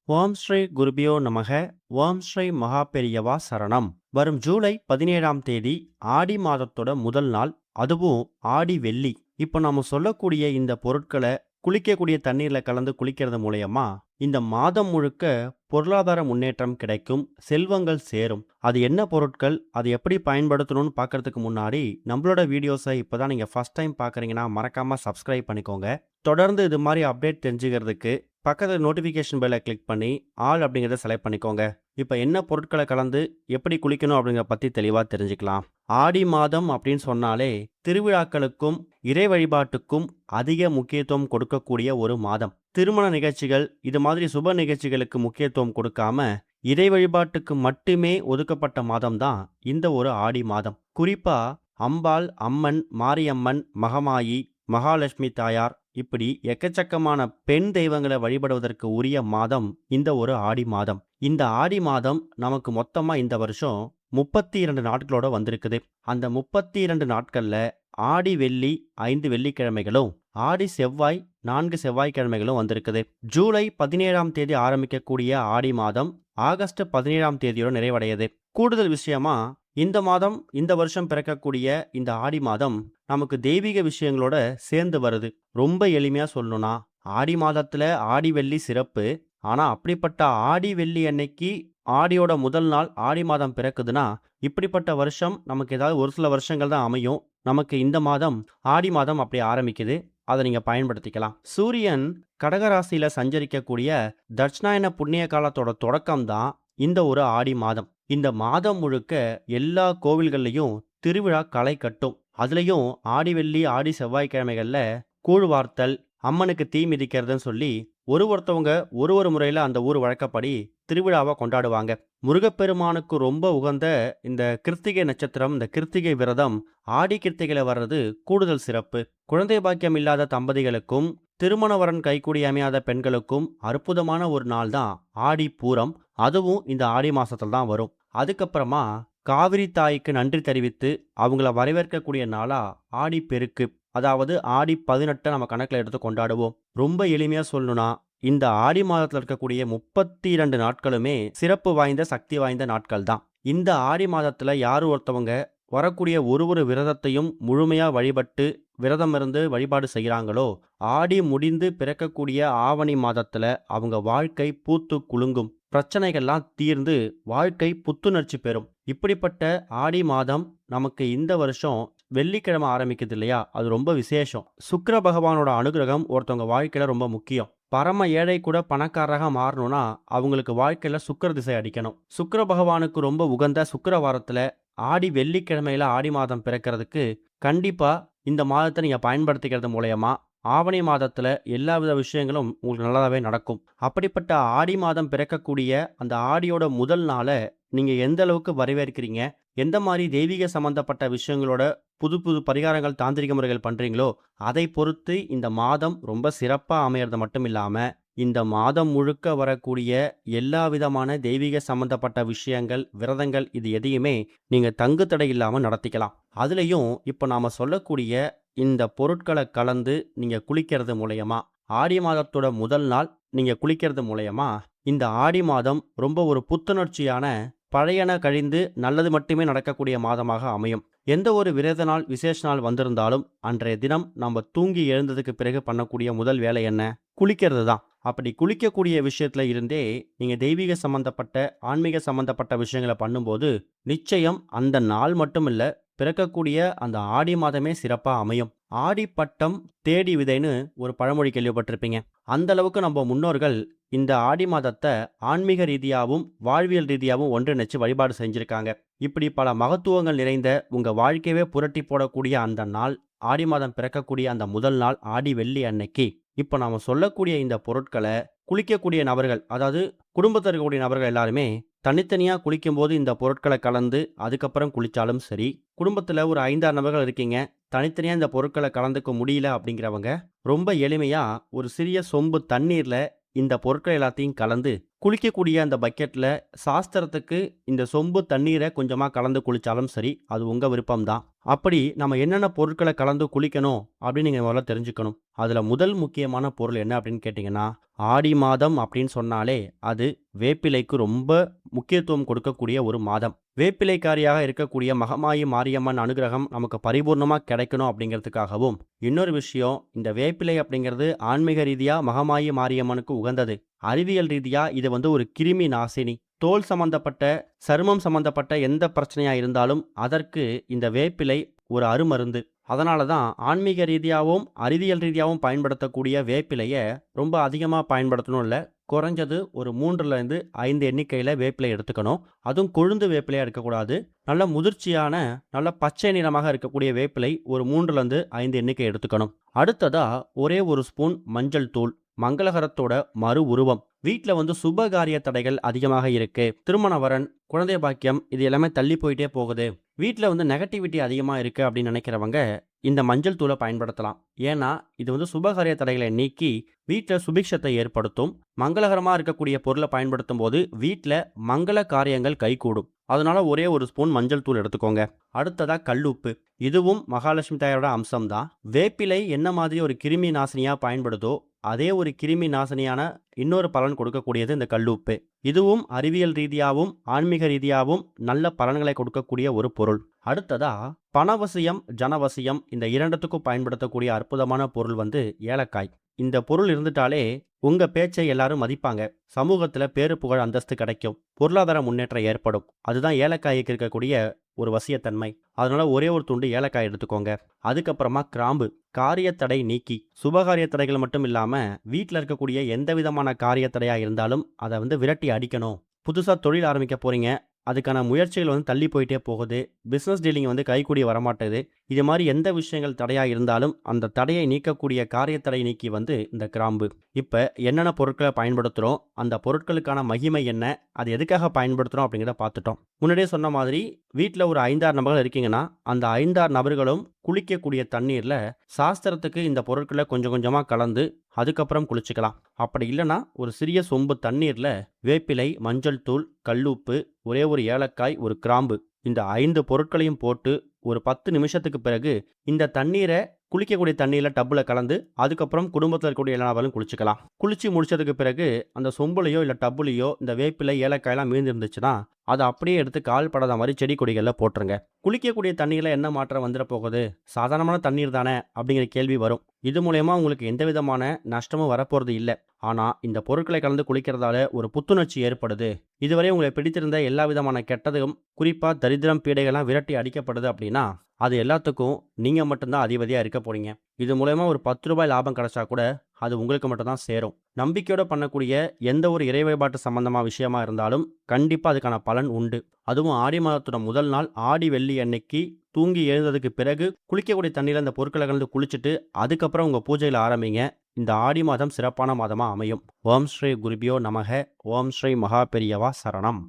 ஓம் ஸ்ரீ குருபியோ நமக. ஓம் ஸ்ரீ மகாபெரியவா சரணம். வரும் ஜூலை 17ஆம் தேதி ஆடி மாதத்தோட முதல் நாள். அதுவும் ஆடி வெள்ளி. இப்போ நம்ம சொல்லக்கூடிய இந்த பொருட்களை குளிக்கக்கூடிய தண்ணீர்ல கலந்து குளிக்கிறது மூலயமா இந்த மாதம் முழுக்க பொருளாதார முன்னேற்றம் கிடைக்கும், செல்வங்கள் சேரும். அது என்ன பொருட்கள், அது எப்படி பயன்படுத்தணும்னு பார்க்கறதுக்கு முன்னாடி நம்மளோட வீடியோஸை இப்போதான் நீங்க ஃபர்ஸ்ட் டைம் பார்க்குறீங்கன்னா மறக்காம சப்ஸ்கிரைப் பண்ணிக்கோங்க. தொடர்ந்து இது மாதிரி அப்டேட் தெரிஞ்சுக்கிறதுக்கு பக்கத்தில் நோட்டிஃபிகேஷன் பெல்லை கிளிக் பண்ணி ஆல் அப்படிங்கிறத செலக்ட் பண்ணிக்கோங்க. இப்போ என்ன பொருட்களை கலந்து எப்படி குளிக்கணும் அப்படிங்கிற பற்றி தெளிவாக தெரிஞ்சுக்கலாம். ஆடி மாதம் அப்படின்னு சொன்னாலே திருவிழாக்களுக்கும் இறை வழிபாட்டுக்கும் அதிக முக்கியத்துவம் கொடுக்கக்கூடிய ஒரு மாதம். திருமண நிகழ்ச்சிகள் இது மாதிரி சுப நிகழ்ச்சிகளுக்கு முக்கியத்துவம் கொடுக்காம இறை வழிபாட்டுக்கு மட்டுமே ஒதுக்கப்பட்ட மாதம் தான் இந்த ஒரு ஆடி மாதம். குறிப்பா அம்பாள், அம்மன், மாரியம்மன், மகமாயி, மகாலட்சுமி தாயார் இப்படி எக்கச்சக்கமான பெண் தெய்வங்களை வழிபடுவதற்கு உரிய மாதம் இந்த ஒரு ஆடி மாதம். இந்த ஆடி மாதம் நமக்கு மொத்தமா இந்த வருஷம் 32 நாட்களோட வந்திருக்குது. அந்த 32 நாட்கள்ல ஆடி வெள்ளி 5 வெள்ளிக்கிழமைகளும் ஆடி செவ்வாய் 4 செவ்வாய்க்கிழமைகளும் வந்திருக்குது. ஜூலை 17ஆம் தேதி ஆரம்பிக்கக்கூடிய ஆடி மாதம் ஆகஸ்ட் 17ஆம் தேதியோட நிறைவடையுது. கூடுதல் விஷயமா இந்த மாதம் இந்த வருஷம் பிறக்கக்கூடிய இந்த ஆடி மாதம் நமக்கு தெய்வீக விஷயங்களோட சேர்ந்து வருது. ரொம்ப எளிமையா சொல்லணும்னா ஆடி மாதத்துல ஆடி வெள்ளி சிறப்பு. ஆனா அப்படிப்பட்ட ஆடி வெள்ளி அன்னைக்கு ஆடியோட முதல் நாள் ஆடி மாதம் பிறக்குதுன்னா இப்படிப்பட்ட வருஷம் நமக்கு ஏதாவது ஒரு சில வருஷங்கள் தான் அமையும். நமக்கு இந்த மாதம் ஆடி மாதம் அப்படி ஆரம்பிக்குது. அதை நீங்க பயன்படுத்திக்கலாம். சூரியன் கடகராசியில சஞ்சரிக்கக்கூடிய தட்சிணாயன புண்ணிய காலத்தோட தொடக்கம் தான் இந்த ஒரு ஆடி மாதம். இந்த மாதம் முழுக்க எல்லா கோவில்கள்லையும் திருவிழா களை கட்டும். அதுலயும் ஆடி வெள்ளி ஆடி செவ்வாய்க்கிழமைகள்ல கூழ் வார்த்தல், அம்மனுக்கு தீ மிதிக்கிறதுன்னு சொல்லி ஒருத்தவங்க ஒரு முறையில அந்த ஊர் வழக்கப்படி திருவிழாவை கொண்டாடுவாங்க. முருகப்பெருமானுக்கு ரொம்ப உகந்த இந்த கிருத்திகை நட்சத்திரம், இந்த கிருத்திகை விரதம் ஆடி கிருத்திகையில வர்றது கூடுதல் சிறப்பு. குழந்தை பாக்கியம் இல்லாத தம்பதிகளுக்கும் திருமண வரன் கைகூடி அமையாத பெண்களுக்கும் அற்புதமான ஒரு நாள் தான் ஆடி பூரம். அதுவும் இந்த ஆடி மாசத்துல தான் வரும். அதுக்கப்புறமா காவிரி தாய்க்கு நன்றி தெரிவித்து அவங்கள வரவேற்கக்கூடிய நாளா ஆடி பெருக்கு, அதாவது ஆடி 18 நம்ம கணக்கில் எடுத்து கொண்டாடுவோம். ரொம்ப எளிமையா சொல்லணும்னா இந்த ஆடி மாதத்தில் இருக்கக்கூடிய 32 நாட்களுமே சிறப்பு வாய்ந்த சக்தி வாய்ந்த நாட்கள் தான். இந்த ஆடி மாதத்துல யார் ஒருத்தவங்க வரக்கூடிய ஒரு விரதத்தையும் முழுமையா வழிபட்டு விரதம் இருந்து வழிபாடு செய்கிறாங்களோ ஆடி முடிந்து பிறக்கக்கூடிய ஆவணி மாதத்துல அவங்க வாழ்க்கை பூத்து குலுங்கும், பிரச்சனைகள்லாம் தீர்ந்து வாழ்க்கை புத்துணர்ச்சி பெறும். இப்படிப்பட்ட ஆடி மாதம் நமக்கு இந்த வருஷம் வெள்ளிக்கிழமை ஆரம்பிக்குது இல்லையா, அது ரொம்ப விசேஷம். சுக்கிர பகவானோட அனுகிரகம் ஒருத்தவங்க வாழ்க்கையில ரொம்ப முக்கியம். பரம ஏழை கூட பணக்காரராக மாறணும்னா அவங்களுக்கு வாழ்க்கையில சுக்கிர திசை அடிக்கணும். சுக்கிர பகவானுக்கு ரொம்ப உகந்த சுக்கிரவாரத்துல ஆடி வெள்ளிக்கிழமையில ஆடி மாதம் பிறக்கிறதுக்கு கண்டிப்பா இந்த மாதத்தை நீங்க பயன்படுத்திக்கிறது மூலயமா ஆவணி மாதத்துல எல்லா வித விஷயங்களும் உங்களுக்கு நல்லதாவே நடக்கும். அப்படிப்பட்ட ஆடி மாதம் பிறக்கக்கூடிய அந்த ஆடியோட முதல் நாளை நீங்க எந்த அளவுக்கு வரவேற்கிறீங்க, எந்த மாதிரி தெய்வீக சம்பந்தப்பட்ட விஷயங்களோட புது புது பரிகாரங்கள் தாந்திரிக முறைகள் பண்றீங்களோ அதை பொறுத்து இந்த மாதம் ரொம்ப சிறப்பா அமையறது மட்டும் இல்லாம இந்த மாதம் முழுக்க வரக்கூடிய எல்லா விதமான தெய்வீக சம்பந்தப்பட்ட விஷயங்கள், விரதங்கள் இது எதையுமே நீங்க தங்கு தடை இல்லாம நடத்திக்கலாம். அதுலயும் இப்ப நாம சொல்லக்கூடிய இந்த பொருட்களை கலந்து நீங்க குளிக்கிறது மூலயமா ஆடி மாதத்தோட முதல் நாள் நீங்க குளிக்கிறது மூலயமா இந்த ஆடி மாதம் ரொம்ப ஒரு புத்துணர்ச்சியான பழையன கழிந்து நல்லது மட்டுமே நடக்கக்கூடிய மாதமாக அமையும். எந்த ஒரு விரத நாள் விசேஷ நாள் வந்திருந்தாலும் அன்றைய தினம் நம்ம தூங்கி எழுந்ததுக்கு பிறகு பண்ணக்கூடிய முதல் வேலை என்ன? குளிக்கிறது தான். அப்படி குளிக்கக்கூடிய விஷயத்துல இருந்தே நீங்க தெய்வீக சம்பந்தப்பட்ட ஆன்மீக சம்பந்தப்பட்ட விஷயங்களை பண்ணும்போது நிச்சயம் அந்த நாள் மட்டும் இல்ல, பிறக்கக்கூடிய அந்த ஆடி மாதமே சிறப்பா அமையும். ஆடி பட்டம் தேடி விதைன்னு ஒரு பழமொழி கேள்விப்பட்டிருப்பீங்க. அந்த அளவுக்கு நம்ம முன்னோர்கள் இந்த ஆடி மாதத்தை ஆன்மீக ரீதியாகவும் வாழ்வியல் ரீதியாகவும் ஒன்றிணைச்சு வழிபாடு செஞ்சிருக்காங்க. இப்படி பல மகத்துவங்கள் நிறைந்த உங்க வாழ்க்கையவே புரட்டி போடக்கூடிய அந்த நாள் ஆடி மாதம் பிறக்கக்கூடிய அந்த முதல் நாள் ஆடி வெள்ளி அன்னைக்கு இப்போ நாம சொல்லக்கூடிய இந்த பொருட்களை குளிக்கக்கூடிய நபர்கள், அதாவது குடும்பத்தில் இருக்கக்கூடிய நபர்கள் எல்லாருமே தனித்தனியா குளிக்கும்போது இந்த பொருட்களை கலந்து அதுக்கப்புறம் குளிச்சாலும் சரி, குடும்பத்துல ஒரு 5-6 நபர்கள் இருக்கீங்க, தனித்தனியா இந்த பொருட்களை கலந்துக்க முடியல அப்படிங்கிறவங்க ரொம்ப எளிமையா ஒரு சிறிய சொம்பு தண்ணீர்ல இந்த பொருட்கள் எல்லாத்தையும் கலந்து குளிக்கக்கூடிய அந்த பக்கெட்ல சாஸ்திரத்துக்கு இந்த சொம்பு தண்ணீரை கொஞ்சமா கலந்து குளிச்சாலும் சரி, அது உங்க விருப்பம்தான். அப்படி நம்ம என்னென்ன பொருட்களை கலந்து குளிக்கணும் அப்படின்னு நீங்க முதல்ல தெரிஞ்சுக்கணும். அதுல முதல் முக்கியமான பொருள் என்ன அப்படின்னு கேட்டீங்கன்னா, ஆடி மாதம் அப்படின்னு சொன்னாலே அது வேப்பிலைக்கு ரொம்ப முக்கியத்துவம் கொடுக்கக்கூடிய ஒரு மாதம். வேப்பிலைக்காரியாக இருக்கக்கூடிய மகமாயி மாரியம்மன் அனுகிரகம் நமக்கு பரிபூர்ணமா கிடைக்கணும் அப்படிங்கிறதுக்காகவும், இன்னொரு விஷயம் இந்த வேப்பிலை அப்படிங்கிறது ஆன்மீக ரீதியா மகமாயி மாரியம்மனுக்கு உகந்தது. அறிவியல் ரீதியா இது ஒரு கிருமி நாசினி. தோல் சம்பந்தப்பட்ட, சருமம் சம்பந்தப்பட்ட எந்த பிரச்சனையா இருந்தாலும் அதற்கு இந்த வேப்பிலை ஒரு அருமருந்து. அதனால தான் ஆன்மீக ரீதியாவும், அறிவியல் ரீதியாவும் பயன்படுத்தக்கூடிய வேப்பிலைய ரொம்ப அதிகமா பயன்படுத்தணும் இல்ல. குறைஞ்சது ஒரு 3லேருந்து 5 எண்ணிக்கையில வேப்பிலை எடுத்துக்கணும். அதுவும் கொழுந்து வேப்பிலையா இருக்கக்கூடாது. நல்ல முதிர்ச்சியான, நல்ல பச்சை நிறமாக இருக்கக்கூடிய வேப்பிலை ஒரு 3லேருந்து 5 எண்ணிக்கை எடுத்துக்கணும். அடுத்ததா ஒரே 1 ஸ்பூன் மஞ்சள் தூள். மங்களகரத்தோட மறு உருவம். வீட்ல சுபகாரிய தடைகள் அதிகமாக இருக்கு. திருமண வரன், குழந்தை பாக்கியம் இது எல்லாமே தள்ளி போயிட்டே போகுது. வீட்ல நெகட்டிவிட்டி அதிகமா இருக்கு அப்படின்னு நினைக்கிறவங்க இந்த மஞ்சள் தூளை பயன்படுத்தலாம். ஏன்னா இது சுபகாரிய தடைகளை நீக்கி வீட்ல சுபிக்ஷத்தை ஏற்படுத்தும். மங்களகரமா இருக்கக்கூடிய பொருளை பயன்படுத்தும் போது வீட்ல மங்கள காரியங்கள் கைகூடும். அதனால ஒரே 1 ஸ்பூன் மஞ்சள் தூள் எடுத்துக்கோங்க. அடுத்ததா கல்லுப்பு. இதுவும் மகாலட்சுமி தாயாரோட அம்சம்தான். வேப்பிலை என்ன மாதிரி ஒரு கிருமி நாசினியா பயன்படுதோ அதே ஒரு கிருமி நாசினியான இன்னொரு பலன் கொடுக்கக்கூடியது இந்த கல்லுப்பு. இதுவும் அறிவியல் ரீதியாவும் ஆன்மீக ரீதியாவும் நல்ல பலன்களை கொடுக்கக்கூடிய ஒரு பொருள். அடுத்ததா பணவசியம், ஜனவசியம் இந்த இரண்டுத்துக்கும் பயன்படுத்தக்கூடிய அற்புதமான பொருள் ஏலக்காய். இந்த பொருள் இருந்துட்டாலே உங்க பேச்சை எல்லாரும் மதிப்பாங்க. சமூகத்துல பேரு புகழ் அந்தஸ்து கிடைக்கும். பொருளாதார முன்னேற்றம் ஏற்படும். அதுதான் ஏலக்காய்க்கு இருக்கக்கூடிய ஒரு வசியத்தன்மை. அதனால ஒரே ஒரு துண்டு ஏலக்காய் எடுத்துக்கோங்க. அதுக்கப்புறமா கிராம்பு. காரிய தடை நீக்கி சுபகாரிய தடைகள் மட்டும் இல்லாம வீட்டில் இருக்கக்கூடிய எந்த விதமான காரிய தடையா இருந்தாலும் அதை விரட்டி அடிக்கணும். புதுசா தொழில் ஆரம்பிக்க போறீங்க, அதுக்கான முயற்சிகள் தள்ளி போயிட்டே போகுது. பிஸ்னஸ் டீலிங் கைகூடி வரமாட்டேது. இது மாதிரி எந்த விஷயங்கள் தடையா இருந்தாலும் அந்த தடையை நீக்கக்கூடிய காரிய தடை நீக்கி இந்த கிராம்பு. இப்ப என்னென்ன பொருட்களை பயன்படுத்துறோம், அந்த பொருட்களுக்கான மகிமை என்ன, அது எதுக்காக பயன்படுத்துறோம் அப்படிங்கிறத பார்த்துட்டோம். முன்னாடியே சொன்ன மாதிரி வீட்டில் ஒரு 5-6 நபர்கள் இருக்கீங்கன்னா அந்த 5-6 நபர்களும் குளிக்கக்கூடிய தண்ணீர்ல சாஸ்திரத்துக்கு இந்த பொருட்களை கொஞ்சம் கொஞ்சமா கலந்து அதுக்கப்புறம் குளிச்சுக்கலாம். அப்படி இல்லைன்னா ஒரு சிறிய சொம்பு தண்ணீர்ல வேப்பிலை, மஞ்சள் தூள், கல்லுப்பு, ஒரே ஒரு ஏலக்காய், ஒரு கிராம்பு இந்த 5 பொருட்களையும் போட்டு ஒரு 10 நிமிஷத்துக்கு பிறகு இந்த தண்ணீரை குளிக்கக்கூடிய தண்ணீர்ல டப்புல கலந்து அதுக்கப்புறம் குடும்பத்தில் இருக்கக்கூடிய எல்லா நபர்களும் குளிச்சுக்கலாம். குளிச்சு முடிச்சதுக்கு பிறகு அந்த சொம்புலையோ இல்லை டப்புலையோ இந்த வேப்பிலை, ஏலக்காயெல்லாம் மீந்து இருந்துச்சுன்னா அதை அப்படியே எடுத்து கால் படாத மாதிரி செடி கொடிகளில் போட்டுருங்க. குளிக்கக்கூடிய தண்ணீரில் என்ன மாற்றம் வந்துட போகுது, சாதாரணமான தண்ணீர் தானே அப்படிங்கிற கேள்வி வரும். இது மூலயமா உங்களுக்கு எந்த விதமான நஷ்டமும் வரப்போறது இல்லை. ஆனால் இந்த பொருட்களை கலந்து குளிக்கிறதால ஒரு புத்துணர்ச்சி ஏற்படுது. இதுவரை உங்களை பிடித்திருந்த எல்லா விதமான கெட்டதும், குறிப்பாக தரித்திரம், பீடைகள்லாம் விரட்டி அடிக்கப்படுது அப்படின்னா அது எல்லாத்துக்கும் நீங்கள் மட்டும்தான் அதிபதியாக இருக்க போறீங்க. இது மூலயமா ஒரு 10 ரூபாய் லாபம் கிடைச்சா கூட அது உங்களுக்கு மட்டும்தான் சேரும். நம்பிக்கையோட பண்ணக்கூடிய எந்த ஒரு இறை வழிபாட்டு சம்பந்தமாக விஷயமா இருந்தாலும் கண்டிப்பாக அதுக்கான பலன் உண்டு. அதுவும் ஆடி மாதத்தோட முதல் நாள் ஆடி வெள்ளி அன்னைக்கு தூங்கி எழுந்ததுக்கு பிறகு குளிக்கக்கூடிய தண்ணியில் அந்த பொருட்களை கலந்து குளிச்சுட்டு அதுக்கப்புறம் உங்கள் பூஜையில் ஆரம்பிங்க. இந்த ஆடி மாதம் சிறப்பான மாதமாக அமையும். ஓம் ஸ்ரீ குருபியோ நமக. ஓம் ஸ்ரீ மகா பெரியவா சரணம்.